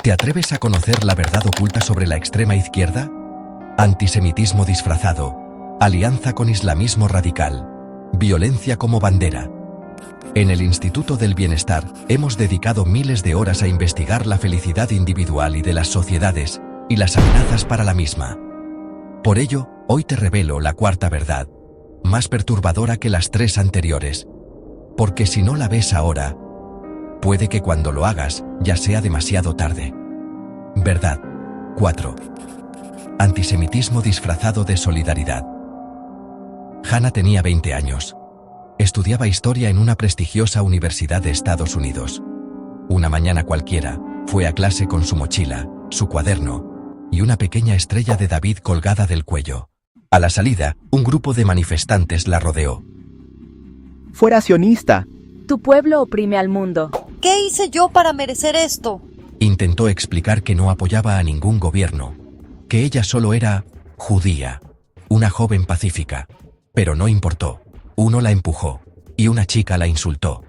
¿Te atreves a conocer la verdad oculta sobre la extrema izquierda? Antisemitismo disfrazado, alianza con islamismo radical, violencia como bandera. En el Instituto del Bienestar hemos dedicado miles de horas a investigar la felicidad individual y de las sociedades, y las amenazas para la misma. Por ello, hoy te revelo la cuarta verdad, más perturbadora que las tres anteriores. Porque si no la ves ahora, puede que cuando lo hagas ya sea demasiado tarde. Verdad 4. Antisemitismo disfrazado de solidaridad. Hannah tenía 20 años. Estudiaba historia en una prestigiosa universidad de Estados Unidos. Una mañana cualquiera, fue a clase con su mochila, su cuaderno y una pequeña estrella de David colgada del cuello. A la salida, un grupo de manifestantes la rodeó. ¡Fuera sionista! Tu pueblo oprime al mundo. ¿Qué hice yo para merecer esto? Intentó explicar que no apoyaba a ningún gobierno, que ella solo era judía, una joven pacífica. Pero no importó. Uno la empujó, y una chica la insultó.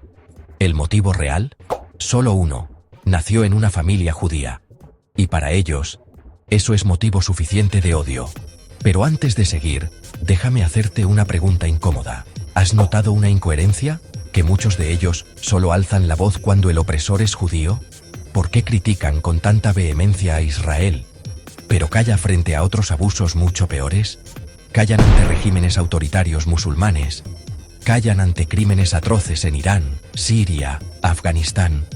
¿El motivo real? Solo uno. Nació en una familia judía. Y para ellos, eso es motivo suficiente de odio. Pero antes de seguir, déjame hacerte una pregunta incómoda. ¿Has notado una incoherencia? ¿Que muchos de ellos solo alzan la voz cuando el opresor es judío? ¿Por qué critican con tanta vehemencia a Israel, pero calla frente a otros abusos mucho peores? Callan ante regímenes autoritarios musulmanes. Callan ante crímenes atroces en Irán, Siria, Afganistán.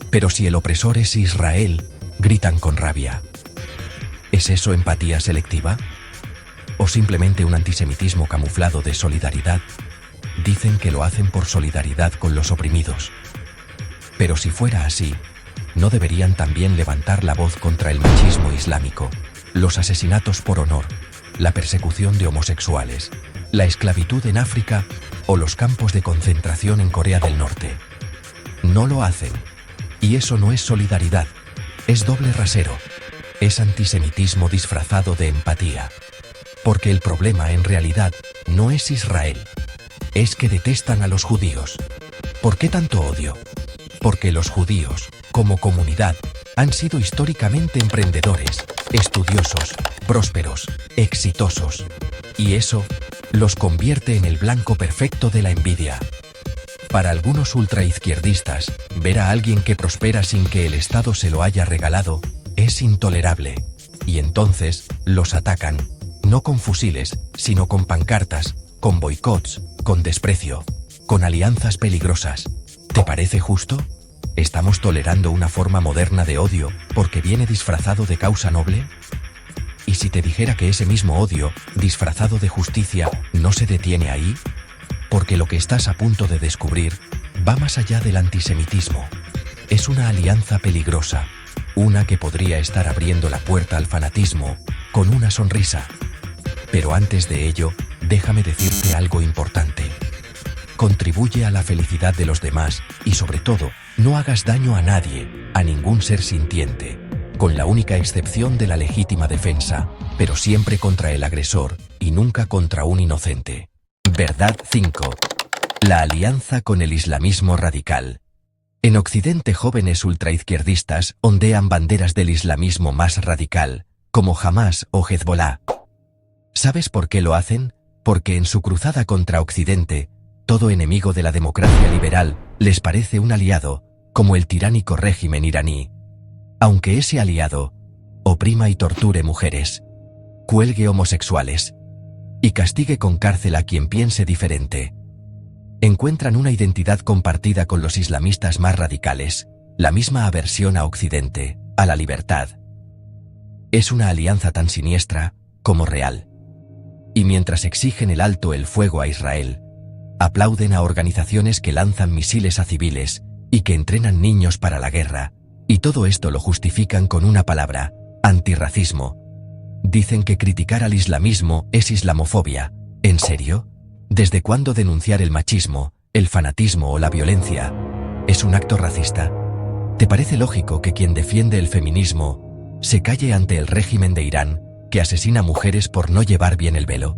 Pero si el opresor es Israel, gritan con rabia. ¿Es eso empatía selectiva? ¿O simplemente un antisemitismo camuflado de solidaridad? Dicen que lo hacen por solidaridad con los oprimidos. Pero si fuera así, ¿no deberían también levantar la voz contra el machismo islámico, los asesinatos por honor, la persecución de homosexuales, la esclavitud en África o los campos de concentración en Corea del Norte? No lo hacen. Y eso no es solidaridad, es doble rasero. Es antisemitismo disfrazado de empatía. Porque el problema en realidad no es Israel. Es que detestan a los judíos. ¿Por qué tanto odio? Porque los judíos, como comunidad, han sido históricamente emprendedores, estudiosos, prósperos, exitosos. Y eso los convierte en el blanco perfecto de la envidia. Para algunos ultraizquierdistas, ver a alguien que prospera sin que el Estado se lo haya regalado es intolerable. Y entonces los atacan, no con fusiles, sino con pancartas, con boicots, con desprecio, con alianzas peligrosas. ¿Te parece justo? ¿Estamos tolerando una forma moderna de odio porque viene disfrazado de causa noble? ¿Y si te dijera que ese mismo odio, disfrazado de justicia, no se detiene ahí? Porque lo que estás a punto de descubrir va más allá del antisemitismo. Es una alianza peligrosa, una que podría estar abriendo la puerta al fanatismo, con una sonrisa. Pero antes de ello, déjame decirte algo importante. Contribuye a la felicidad de los demás y sobre todo, no hagas daño a nadie, a ningún ser sintiente, con la única excepción de la legítima defensa, pero siempre contra el agresor y nunca contra un inocente. Verdad 5. La alianza con el islamismo radical. En Occidente, jóvenes ultraizquierdistas ondean banderas del islamismo más radical, como Hamás o Hezbollah. ¿Sabes por qué lo hacen? Porque en su cruzada contra Occidente, todo enemigo de la democracia liberal les parece un aliado, como el tiránico régimen iraní. Aunque ese aliado oprima y torture mujeres, cuelgue homosexuales y castigue con cárcel a quien piense diferente. Encuentran una identidad compartida con los islamistas más radicales, la misma aversión a Occidente, a la libertad. Es una alianza tan siniestra como real. Y mientras exigen el alto el fuego a Israel, aplauden a organizaciones que lanzan misiles a civiles y que entrenan niños para la guerra, y todo esto lo justifican con una palabra: antirracismo. Dicen que criticar al islamismo es islamofobia. ¿En serio? ¿Desde cuándo denunciar el machismo, el fanatismo o la violencia es un acto racista? ¿Te parece lógico que quien defiende el feminismo se calle ante el régimen de Irán, que asesina mujeres por no llevar bien el velo?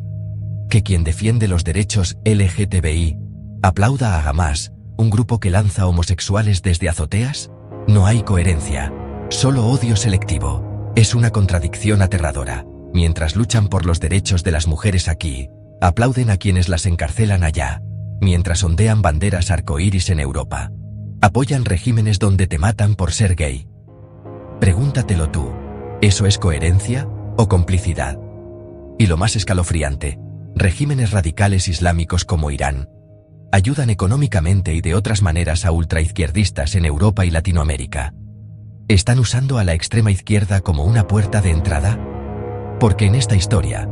¿Que quien defiende los derechos LGTBI aplauda a Hamás, un grupo que lanza homosexuales desde azoteas? No hay coherencia. Solo odio selectivo. Es una contradicción aterradora. Mientras luchan por los derechos de las mujeres aquí, aplauden a quienes las encarcelan allá. Mientras ondean banderas arcoíris en Europa, apoyan regímenes donde te matan por ser gay. Pregúntatelo tú. ¿Eso es coherencia o complicidad? Y lo más escalofriante, regímenes radicales islámicos como Irán ayudan económicamente y de otras maneras a ultraizquierdistas en Europa y Latinoamérica. ¿Están usando a la extrema izquierda como una puerta de entrada? Porque en esta historia,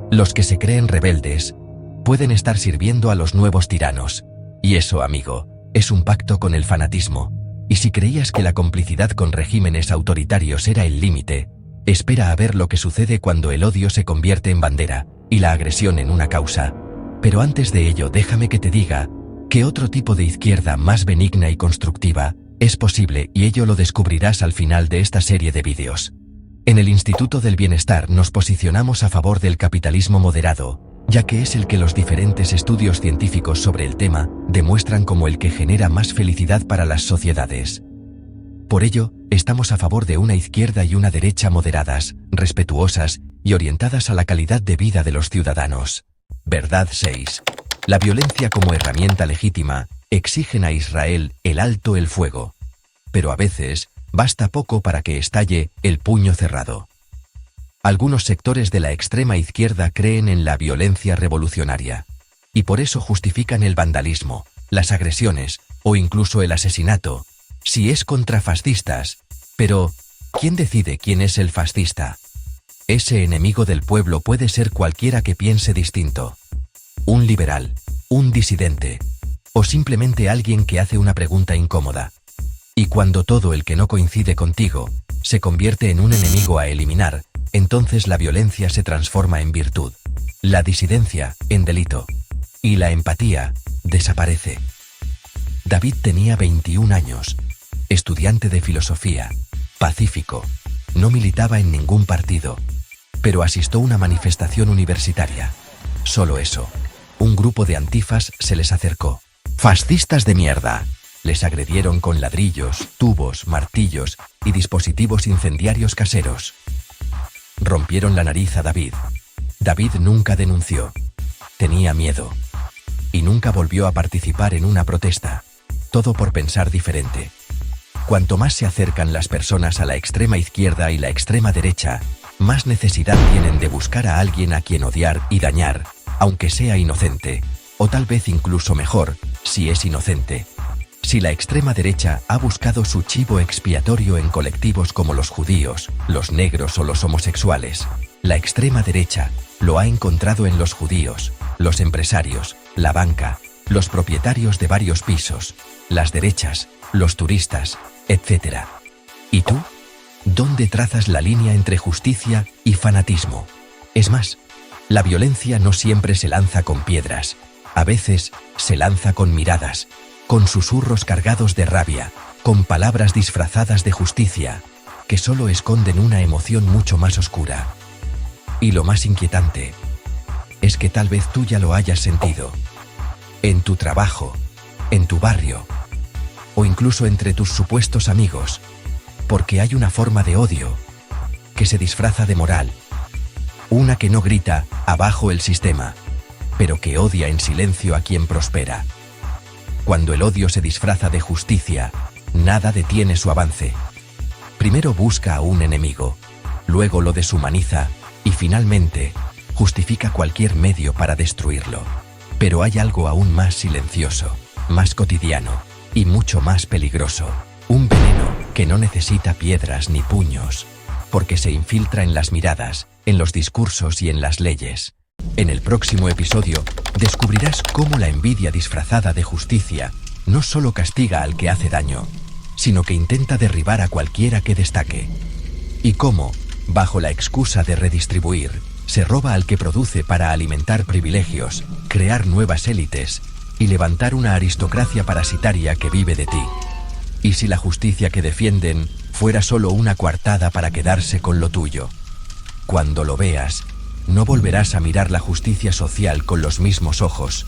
los que se creen rebeldes pueden estar sirviendo a los nuevos tiranos. Y eso, amigo, es un pacto con el fanatismo. Y si creías que la complicidad con regímenes autoritarios era el límite, espera a ver lo que sucede cuando el odio se convierte en bandera y la agresión en una causa. Pero antes de ello, déjame que te diga que otro tipo de izquierda más benigna y constructiva es posible, y ello lo descubrirás al final de esta serie de vídeos. En el Instituto del Bienestar nos posicionamos a favor del capitalismo moderado, ya que es el que los diferentes estudios científicos sobre el tema demuestran como el que genera más felicidad para las sociedades. Por ello, estamos a favor de una izquierda y una derecha moderadas, respetuosas y orientadas a la calidad de vida de los ciudadanos. Verdad 6. La violencia como herramienta legítima exigen a Israel el alto el fuego. Pero a veces, basta poco para que estalle el puño cerrado. Algunos sectores de la extrema izquierda creen en la violencia revolucionaria. Y por eso justifican el vandalismo, las agresiones o incluso el asesinato, si es contra fascistas. Pero, ¿quién decide quién es el fascista? Ese enemigo del pueblo puede ser cualquiera que piense distinto. Un liberal, un disidente, o simplemente alguien que hace una pregunta incómoda. Y cuando todo el que no coincide contigo se convierte en un enemigo a eliminar, entonces la violencia se transforma en virtud, la disidencia en delito, y la empatía desaparece. David tenía 21 años, estudiante de filosofía, pacífico, no militaba en ningún partido, pero asistió a una manifestación universitaria. Solo eso. Un grupo de antifas se les acercó. ¡Fascistas de mierda! Les agredieron con ladrillos, tubos, martillos y dispositivos incendiarios caseros. Rompieron la nariz a David. David nunca denunció. Tenía miedo. Y nunca volvió a participar en una protesta. Todo por pensar diferente. Cuanto más se acercan las personas a la extrema izquierda y la extrema derecha, más necesidad tienen de buscar a alguien a quien odiar y dañar, aunque sea inocente, o tal vez incluso mejor, si es inocente. Si la extrema derecha ha buscado su chivo expiatorio en colectivos como los judíos, los negros o los homosexuales, la extrema derecha lo ha encontrado en los judíos, los empresarios, la banca, los propietarios de varios pisos, las derechas, los turistas, etc. ¿Y tú? ¿Dónde trazas la línea entre justicia y fanatismo? Es más, la violencia no siempre se lanza con piedras, a veces se lanza con miradas, con susurros cargados de rabia, con palabras disfrazadas de justicia, que solo esconden una emoción mucho más oscura. Y lo más inquietante es que tal vez tú ya lo hayas sentido. En tu trabajo, en tu barrio, o incluso entre tus supuestos amigos, porque hay una forma de odio que se disfraza de moral, una que no grita abajo el sistema, pero que odia en silencio a quien prospera. Cuando el odio se disfraza de justicia, nada detiene su avance. Primero busca a un enemigo, luego lo deshumaniza y finalmente justifica cualquier medio para destruirlo. Pero hay algo aún más silencioso, más cotidiano y mucho más peligroso. Un veneno que no necesita piedras ni puños, porque se infiltra en las miradas, en los discursos y en las leyes. En el próximo episodio descubrirás cómo la envidia disfrazada de justicia no solo castiga al que hace daño, sino que intenta derribar a cualquiera que destaque. Y cómo, bajo la excusa de redistribuir, se roba al que produce para alimentar privilegios, crear nuevas élites y levantar una aristocracia parasitaria que vive de ti. ¿Y si la justicia que defienden fuera solo una coartada para quedarse con lo tuyo? Cuando lo veas, no volverás a mirar la justicia social con los mismos ojos,